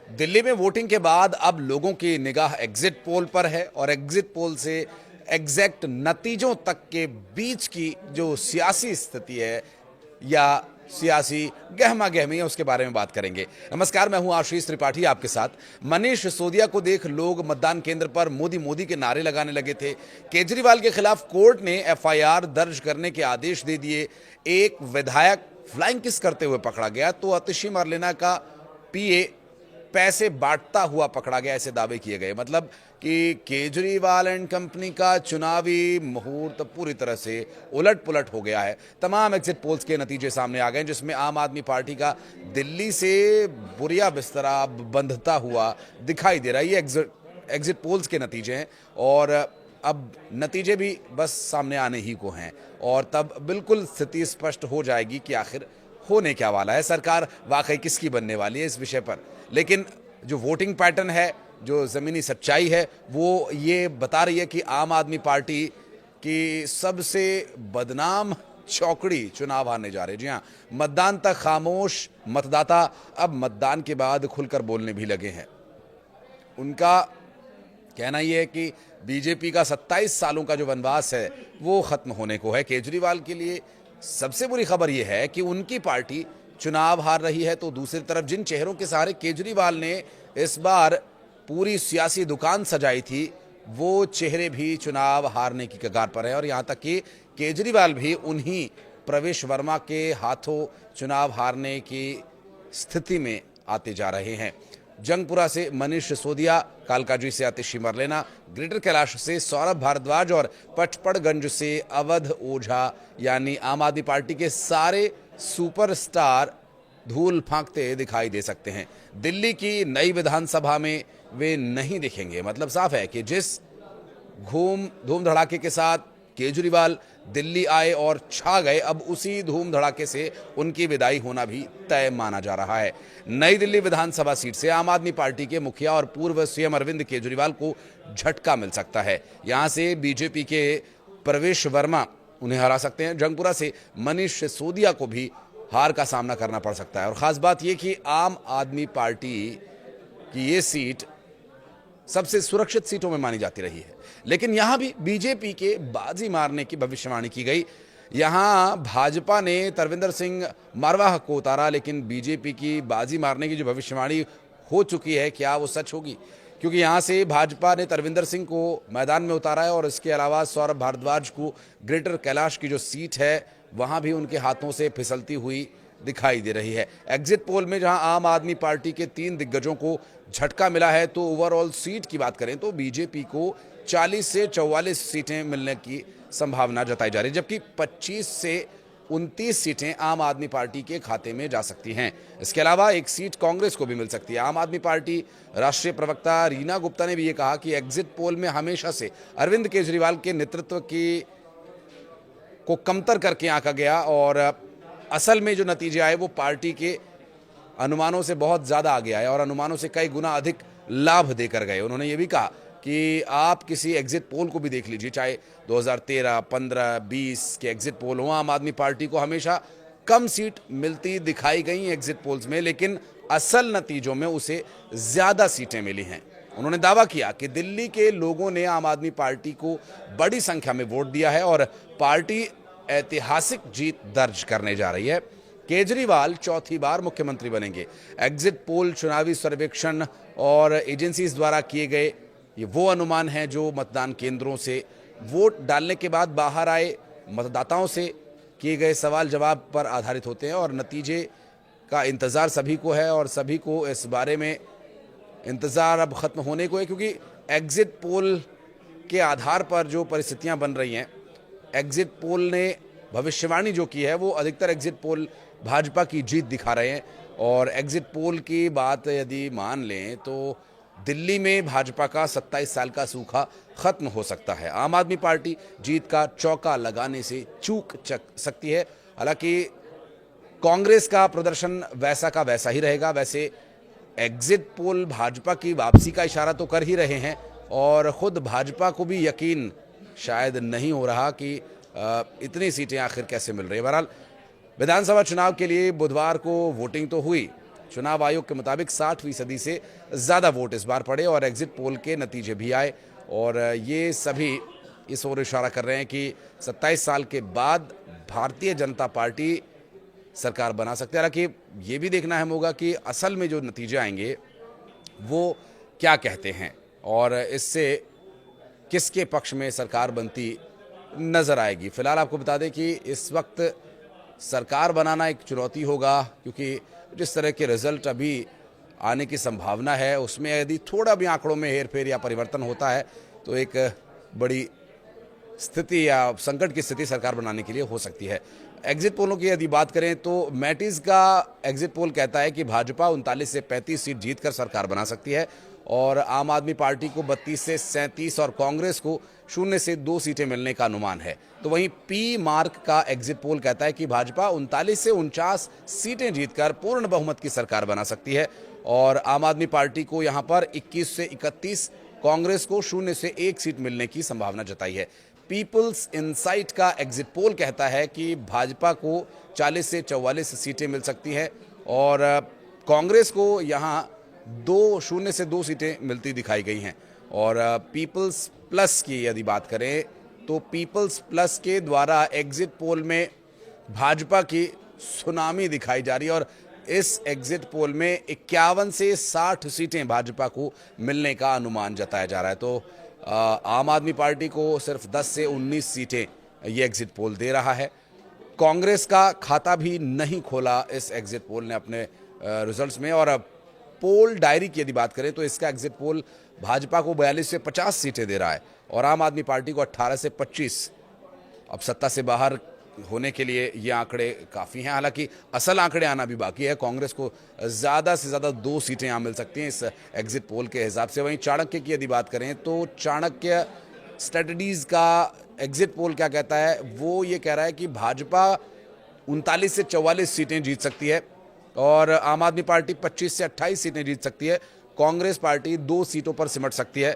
दिल्ली में वोटिंग के बाद अब लोगों की निगाह एग्जिट पोल पर है और एग्जिट पोल से एग्जैक्ट नतीजों तक के बीच की जो सियासी स्थिति है या सियासी गहमा गहमी है उसके बारे में बात करेंगे। नमस्कार, मैं हूं आशीष त्रिपाठी आपके साथ। मनीष सिसोदिया को देख लोग मतदान केंद्र पर मोदी मोदी के नारे लगाने लगे थे। केजरीवाल के खिलाफ कोर्ट ने एफआईआर दर्ज करने के आदेश दे दिए। एक विधायक फ्लाइंग किस करते हुए पकड़ा गया तो आतिशी मरलेना का पीए पैसे बांटता हुआ पकड़ा गया, ऐसे दावे किए गए। मतलब कि केजरीवाल एंड कंपनी का चुनावी मुहूर्त पूरी तरह से उलट पुलट हो गया है। तमाम एग्जिट पोल्स के नतीजे सामने आ गए जिसमें आम आदमी पार्टी का दिल्ली से बुरिया बिस्तरा बंधता हुआ दिखाई दे रहा है। ये एग्जिट पोल्स के नतीजे हैं और अब नतीजे भी बस सामने आने ही को हैं और तब बिल्कुल स्थिति स्पष्ट हो जाएगी कि आखिर होने क्या वाला है, सरकार वाकई किसकी बनने वाली है इस विषय पर। लेकिन जो वोटिंग पैटर्न है, जो ज़मीनी सच्चाई है, वो ये बता रही है कि आम आदमी पार्टी की सबसे बदनाम चौकड़ी चुनाव हारने जा रहे हैं। जी हाँ, मतदान तक खामोश मतदाता अब मतदान के बाद खुलकर बोलने भी लगे हैं। उनका कहना यह है कि बीजेपी का 27 सालों का जो वनवास है वो खत्म होने को है। केजरीवाल के लिए सबसे बुरी खबर यह है कि उनकी पार्टी चुनाव हार रही है, तो दूसरी तरफ जिन चेहरों के सहारे केजरीवाल ने इस बार पूरी सियासी दुकान सजाई थी वो चेहरे भी चुनाव हारने की कगार पर है और यहाँ तक कि केजरीवाल भी उन्हीं प्रवेश वर्मा के हाथों चुनाव हारने की स्थिति में आते जा रहे हैं। जंगपुरा से मनीष सिसोदिया, कालकाजी से आतिशी मरलेना, ग्रेटर कैलाश से सौरभ भारद्वाज और पचपड़गंज से अवध ओझा यानी आम आदमी पार्टी के सारे सुपरस्टार धूल फांकते दिखाई दे सकते हैं। दिल्ली की नई विधानसभा में वे नहीं दिखेंगे। मतलब साफ है कि जिस धूम धड़ाके के साथ केजरीवाल दिल्ली आए और छा गए, अब उसी धूम धड़ाके से उनकी विदाई होना भी तय माना जा रहा है। नई दिल्ली विधानसभा सीट से आम आदमी पार्टी के मुखिया और पूर्व सीएम अरविंद केजरीवाल को झटका मिल सकता है। यहां से बीजेपी के प्रवेश वर्मा उन्हें हरा सकते हैं। जंगपुरा से मनीष सिसोदिया को भी हार का सामना करना पड़ सकता है और खास बात यह कि आम आदमी पार्टी की ये सीट सबसे सुरक्षित सीटों में मानी जाती रही है, लेकिन यहां भी बीजेपी के बाजी मारने की भविष्यवाणी की गई। यहां भाजपा ने तरविंदर सिंह मारवाह को उतारा, लेकिन बीजेपी की बाजी मारने की जो भविष्यवाणी हो चुकी है, क्या वो सच होगी? क्योंकि यहां से भाजपा ने तरविंदर सिंह को मैदान में उतारा है और इसके अलावा सौरभ भारद्वाज को ग्रेटर कैलाश की जो सीट है वहां भी उनके हाथों से फिसलती हुई दिखाई दे रही है। एग्जिट पोल में जहां आम आदमी पार्टी के 3 दिग्गजों को झटका मिला है, तो ओवरऑल सीट की बात करें तो बीजेपी को 40 से 44 सीटें मिलने की संभावना जताई जा रही है, जबकि 25 से 29 सीटें आम आदमी पार्टी के खाते में जा सकती हैं। इसके अलावा एक सीट कांग्रेस को भी मिल सकती है। आम आदमी पार्टी राष्ट्रीय प्रवक्ता रीना गुप्ता ने भी ये कहा कि एग्जिट पोल में हमेशा से अरविंद केजरीवाल के नेतृत्व को कमतर करके आंका गया और असल में जो नतीजे आए वो पार्टी के अनुमानों से बहुत ज़्यादा आगे आए और अनुमानों से कई गुना अधिक लाभ देकर गए। उन्होंने ये भी कहा कि आप किसी एग्जिट पोल को भी देख लीजिए, चाहे 2013, 15, 20 के एग्जिट पोल हो, आम आदमी पार्टी को हमेशा कम सीट मिलती दिखाई गई एग्जिट पोल्स में, लेकिन असल नतीजों में उसे ज़्यादा सीटें मिली हैं। उन्होंने दावा किया कि दिल्ली के लोगों ने आम आदमी पार्टी को बड़ी संख्या में वोट दिया है और पार्टी ऐतिहासिक जीत दर्ज करने जा रही है। केजरीवाल चौथी बार मुख्यमंत्री बनेंगे। एग्जिट पोल, चुनावी सर्वेक्षण और एजेंसीज द्वारा किए गए ये वो अनुमान हैं जो मतदान केंद्रों से वोट डालने के बाद बाहर आए मतदाताओं से किए गए सवाल जवाब पर आधारित होते हैं और नतीजे का इंतज़ार सभी को है और सभी को इस बारे में इंतज़ार अब ख़त्म होने को है, क्योंकि एग्जिट पोल के आधार पर जो परिस्थितियां बन रही हैं, एग्जिट पोल ने भविष्यवाणी जो की है वो अधिकतर एग्जिट पोल भाजपा की जीत दिखा रहे हैं। और एग्जिट पोल की बात यदि मान लें तो दिल्ली में भाजपा का 27 साल का सूखा खत्म हो सकता है। आम आदमी पार्टी जीत का चौका लगाने से चूक सकती है। हालांकि कांग्रेस का प्रदर्शन वैसा का वैसा ही रहेगा। वैसे एग्जिट पोल भाजपा की वापसी का इशारा तो कर ही रहे हैं और खुद भाजपा को भी यकीन शायद नहीं हो रहा कि इतनी सीटें आखिर कैसे मिल रही है। बहरहाल विधानसभा चुनाव के लिए बुधवार को वोटिंग तो हुई, चुनाव आयोग के मुताबिक 60% से ज़्यादा वोट इस बार पड़े और एग्जिट पोल के नतीजे भी आए और ये सभी इस ओर इशारा कर रहे हैं कि 27 साल के बाद भारतीय जनता पार्टी सरकार बना सकते हैं। हालांकि ये भी देखना अहम होगा कि असल में जो नतीजे आएंगे वो क्या कहते हैं और इससे किसके पक्ष में सरकार बनती नजर आएगी। फिलहाल आपको बता दें कि इस वक्त सरकार बनाना एक चुनौती होगा, क्योंकि जिस तरह के रिजल्ट अभी आने की संभावना है उसमें यदि थोड़ा भी आंकड़ों में हेरफेर या परिवर्तन होता है तो एक बड़ी स्थिति या संकट की स्थिति सरकार बनाने के लिए हो सकती है। एग्जिट पोलों की यदि बात करें तो मैटिस का एग्जिट पोल कहता है कि भाजपा 39 से 35 सीट जीतकर सरकार बना सकती है और आम आदमी पार्टी को 32 से 37 और कांग्रेस को 0 से 2 सीटें मिलने का अनुमान है। तो वहीं पी मार्क का एग्जिट पोल कहता है कि भाजपा 39 से 49 सीटें जीतकर पूर्ण बहुमत की सरकार बना सकती है और आम आदमी पार्टी को यहां पर 21 से 31, कांग्रेस को 0 से 1 सीट मिलने की संभावना जताई है। पीपल्स इनसाइट का एग्जिट पोल कहता है कि भाजपा को 40 से 44 सीटें मिल सकती हैं और कांग्रेस को यहां 0 से 2 सीटें मिलती दिखाई गई हैं। और पीपल्स प्लस की यदि बात करें तो पीपल्स प्लस के द्वारा एग्जिट पोल में भाजपा की सुनामी दिखाई जा रही है और इस एग्जिट पोल में 51 से 60 सीटें भाजपा को मिलने का अनुमान जताया जा रहा है। तो आम आदमी पार्टी को सिर्फ 10 से 19 सीटें ये एग्जिट पोल दे रहा है। कांग्रेस का खाता भी नहीं खोला इस एग्जिट पोल ने अपने रिजल्ट्स में और पोल डायरी की यदि बात करें तो इसका एग्जिट पोल भाजपा को 42 से 50 सीटें दे रहा है और आम आदमी पार्टी को 18 से 25। अब सत्ता से बाहर होने के लिए ये आंकड़े काफ़ी हैं, हालांकि असल आंकड़े आना भी बाकी है। कांग्रेस को ज़्यादा से ज़्यादा 2 सीटें यहाँ मिल सकती हैं इस एग्जिट पोल के हिसाब से। वहीं चाणक्य की यदि बात करें तो चाणक्य स्ट्रेटजीज का एग्जिट पोल क्या कहता है, वो ये कह रहा है कि भाजपा 39 से 44 सीटें जीत सकती है और आम आदमी पार्टी 25 से 28 सीटें जीत सकती है। कांग्रेस पार्टी 2 सीटों पर सिमट सकती है।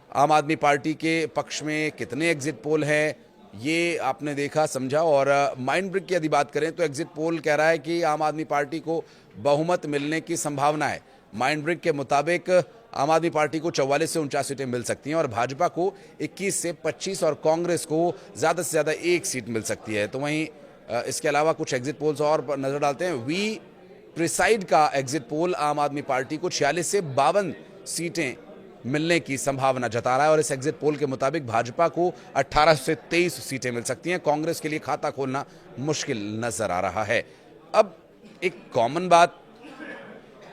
आम आदमी पार्टी के पक्ष में कितने एग्जिट पोल हैं ये आपने देखा समझा। और माइंड ब्रिक की यदि बात करें तो एग्जिट पोल कह रहा है कि आम आदमी पार्टी को बहुमत मिलने की संभावना है। माइंड ब्रिक के मुताबिक आम आदमी पार्टी को 44 से 49 सीटें मिल सकती हैं और भाजपा को 21 से 25 और कांग्रेस को ज़्यादा से ज़्यादा 1 सीट मिल सकती है। तो वहीं इसके अलावा कुछ एग्जिट पोल्स और नज़र डालते हैं। वी प्रिसाइड का एग्जिट पोल आम आदमी पार्टी को 46 से 52 सीटें मिलने की संभावना जता रहा है और इस एग्जिट पोल के मुताबिक भाजपा को 18 से 23 सीटें मिल सकती हैं। कांग्रेस के लिए खाता खोलना मुश्किल नजर आ रहा है। अब एक कॉमन बात,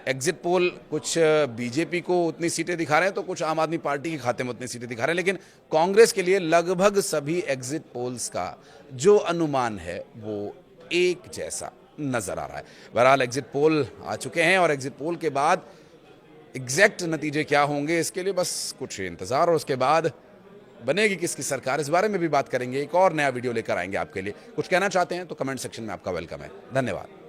एग्जिट पोल कुछ बीजेपी को उतनी सीटें दिखा रहे हैं तो कुछ आम आदमी पार्टी के खाते में उतनी सीटें दिखा रहे हैं, लेकिन कांग्रेस के लिए लगभग सभी एग्जिट पोल्स का जो अनुमान है वो एक जैसा नजर आ रहा है। बहरहाल एग्जिट पोल आ चुके हैं और एग्जिट पोल के बाद एग्जैक्ट नतीजे क्या होंगे इसके लिए बस कुछ इंतजार और उसके बाद बनेगी किसकी सरकार, इस बारे में भी बात करेंगे। एक और नया वीडियो लेकर आएंगे आपके लिए। कुछ कहना चाहते हैं तो कमेंट सेक्शन में आपका वेलकम है। धन्यवाद।